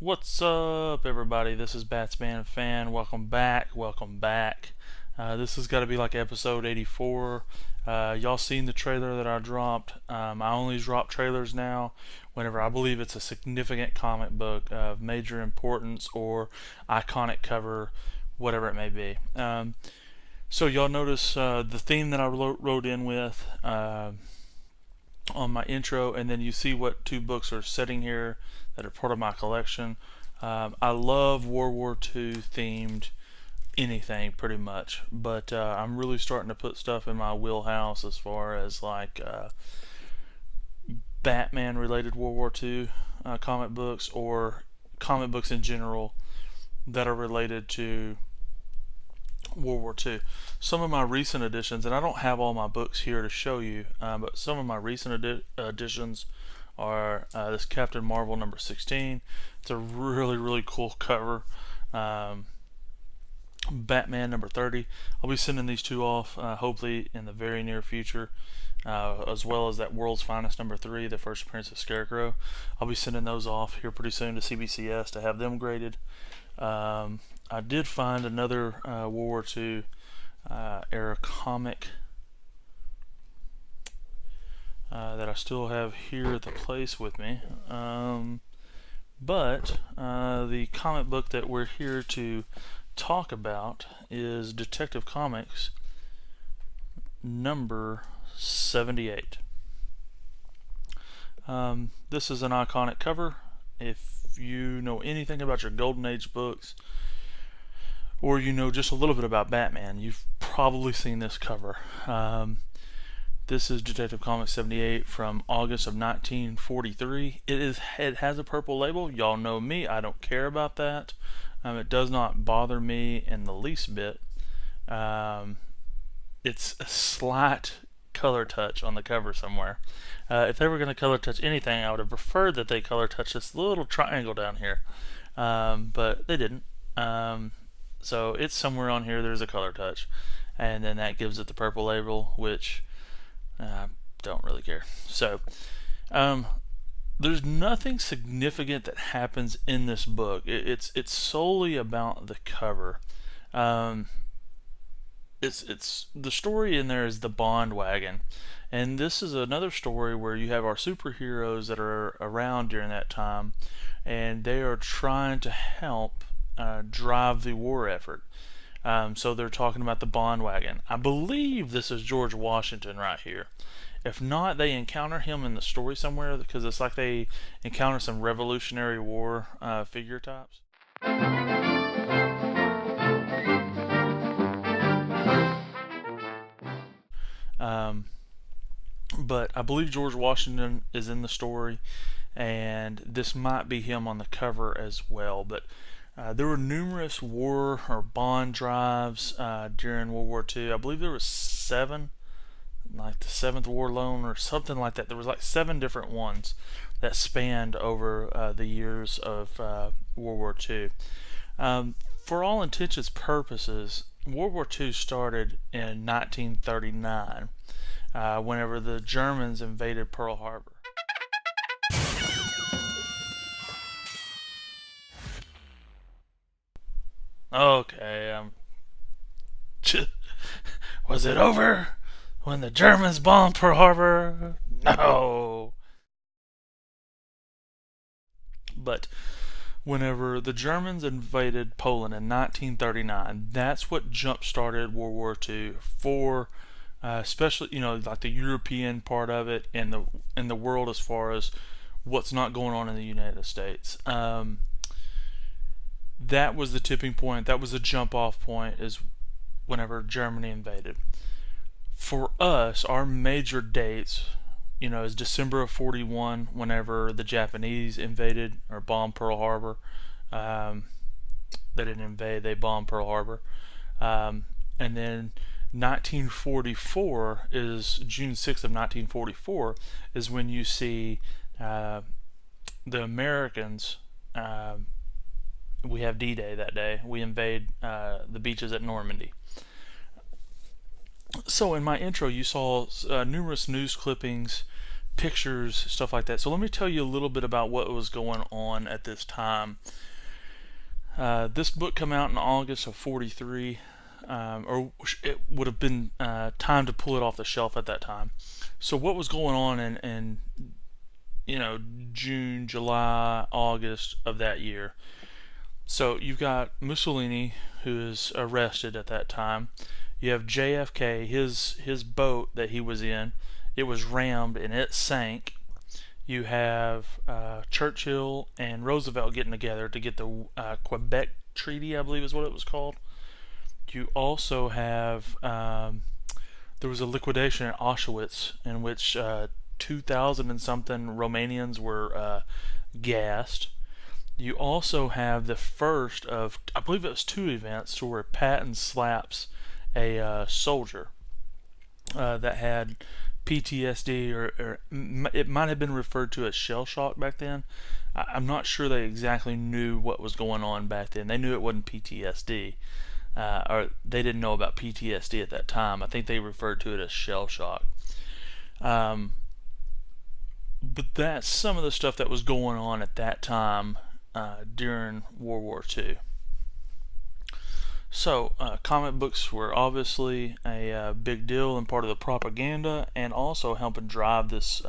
What's up, everybody? This is Batsman Fan. Welcome back. Welcome back. This has got to be like episode 84. Y'all seen the trailer that I dropped? I only drop trailers now whenever I believe it's a significant comic book of major importance or iconic cover, whatever it may be. So y'all notice the theme that I wrote in with on my intro, and then you see what two books are sitting here that are part of my collection. I love World War II themed anything pretty much, but I'm really starting to put stuff in my wheelhouse as far as like Batman related World War II comic books or comic books in general that are related to World War II. Some of my recent editions, and I don't have all my books here to show you, but some of my recent editions are this Captain Marvel number 16. It's a really cool cover. Batman number 30. I'll be sending these two off hopefully in the very near future, as well as that World's Finest number 3, the first appearance of Scarecrow. I'll be sending those off here pretty soon to CBCS to have them graded. I did find another World War II era comic that I still have here at the place with me. But the comic book that we're here to talk about is Detective Comics number 78. This is an iconic cover. If you know anything about your Golden Age books, or you know just a little bit about Batman, you've probably seen this cover. This is Detective Comics 78 from August of 1943. It has a purple label. Y'all know me. I don't care about that. It does not bother me in the least bit. It's a slight color touch on the cover somewhere. If they were going to color touch anything, I would have preferred that they color touch this little triangle down here. But they didn't. So it's somewhere on here there's a color touch. And then that gives it the purple label, which I don't really care. So there's nothing significant that happens in this book. It's solely about the cover. It's the story in there is the Bond wagon, and this is another story where you have our superheroes that are around during that time, and they are trying to help drive the war effort. So they're talking about the Bond wagon. I believe this is George Washington right here. If not, they encounter him in the story somewhere, because it's like they encounter some Revolutionary War figure types. But I believe George Washington is in the story, and this might be him on the cover as well. But there were numerous war or bond drives during World War II. I believe there was 7, like the 7th War Loan or something like that. There was like 7 different ones that spanned over the years of World War II. For all intents and purposes, World War II started in 1939, whenever the Germans invaded Pearl Harbor. Okay, was it over when the Germans bombed Pearl Harbor? No. But whenever the Germans invaded Poland in 1939, that's what jump-started World War II for, especially like the European part of it and the world as far as what's not going on in the United States. That was the tipping point. That was the jump-off point, is whenever Germany invaded. For us, our major dates, is December of 41, whenever the Japanese invaded or bombed Pearl Harbor. They didn't invade, they bombed Pearl Harbor. And then 1944 is June 6th of 1944 is when you see the Americans. We have D-Day that day. We invade the beaches at Normandy. So in my intro, you saw numerous news clippings pictures, stuff like that. So let me tell you a little bit about what was going on at this time. This book came out in August of 43, or it would have been time to pull it off the shelf at that time. So what was going on in June, July, August of that year? So you've got Mussolini, who is arrested at that time. You have JFK, his boat that he was in, it was rammed and it sank. You have Churchill and Roosevelt getting together to get the Quebec Treaty, I believe is what it was called. You also have there was a liquidation at Auschwitz in which 2,000 and something Romanians were gassed. You also have the first of, I believe it was two events, where Patton slaps a soldier that had PTSD, or it might have been referred to as shell shock back then. I'm not sure they exactly knew what was going on back then. They knew it wasn't PTSD, or they didn't know about PTSD at that time. I think they referred to it as shell shock. But that's some of the stuff that was going on at that time during World War II. So, comic books were obviously a big deal and part of the propaganda, and also helping drive this,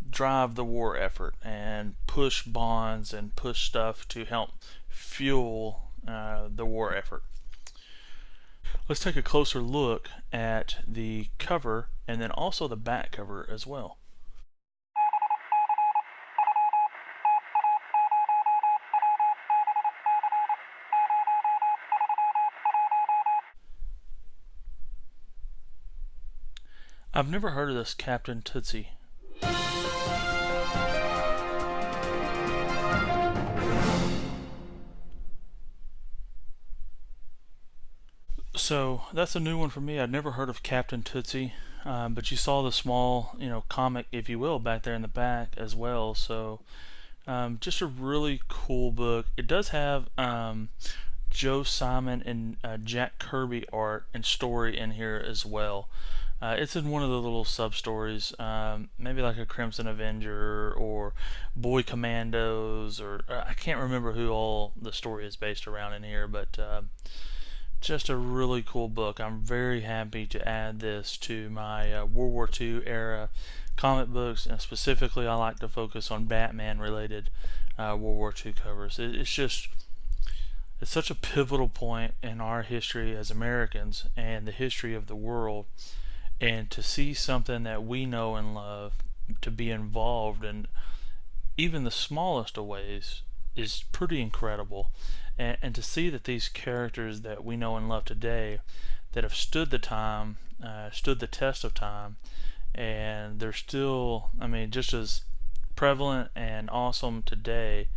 drive the war effort and push bonds and push stuff to help fuel the war effort. Let's take a closer look at the cover and then also the back cover as well. I've never heard of this Captain Tootsie. So that's a new one for me. I'd never heard of Captain Tootsie, but you saw the small, comic, if you will, back there in the back as well. So just a really cool book. It does have Joe Simon and Jack Kirby art and story in here as well. It's in one of the little sub stories, maybe like a Crimson Avenger or Boy Commandos, or I can't remember who all the story is based around in here, but just a really cool book. I'm very happy to add this to my World War II era comic books, and specifically I like to focus on Batman related World War II covers. It's such a pivotal point in our history as Americans and the history of the world, and to see something that we know and love to be involved in even the smallest of ways is pretty incredible. And to see that these characters that we know and love today that have stood the test of time, and they're still, just as prevalent and awesome today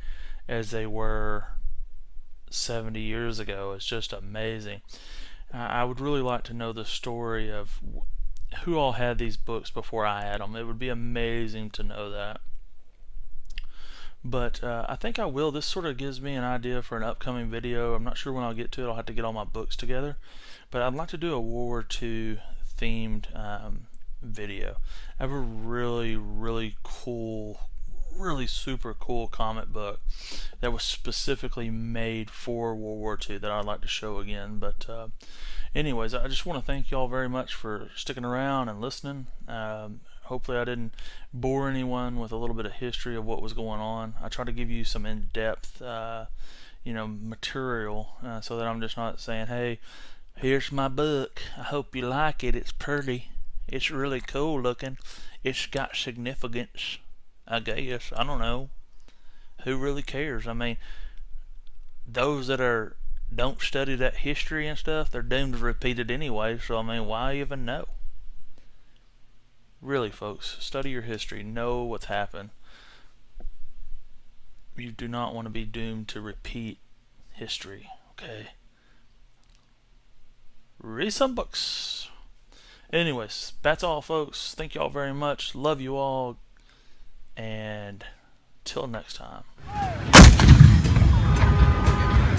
as they were 70 years ago. It's just amazing. I would really like to know the story of who all had these books before I had them. It would be amazing to know that. But I think I will. This sort of gives me an idea for an upcoming video. I'm not sure when I'll get to it. I'll have to get all my books together. But I'd like to do a World War II themed video. I have a really, really cool, really super cool comic book that was specifically made for World War II that I'd like to show again. But anyways, I just want to thank y'all very much for sticking around and listening. Hopefully I didn't bore anyone with a little bit of history of what was going on. I try to give you some in-depth material, so that I'm just not saying, hey, here's my book, I hope you like it, it's pretty, it's really cool looking, it's got significance, I guess. I don't know, who really cares? Those that don't study that history and stuff, they're doomed to repeat it anyway, so why even know? Really, folks, study your history, know what's happened. You do not want to be doomed to repeat history, okay? Read some books. Anyways, that's all, folks. Thank y'all very much. Love you all. And till next time.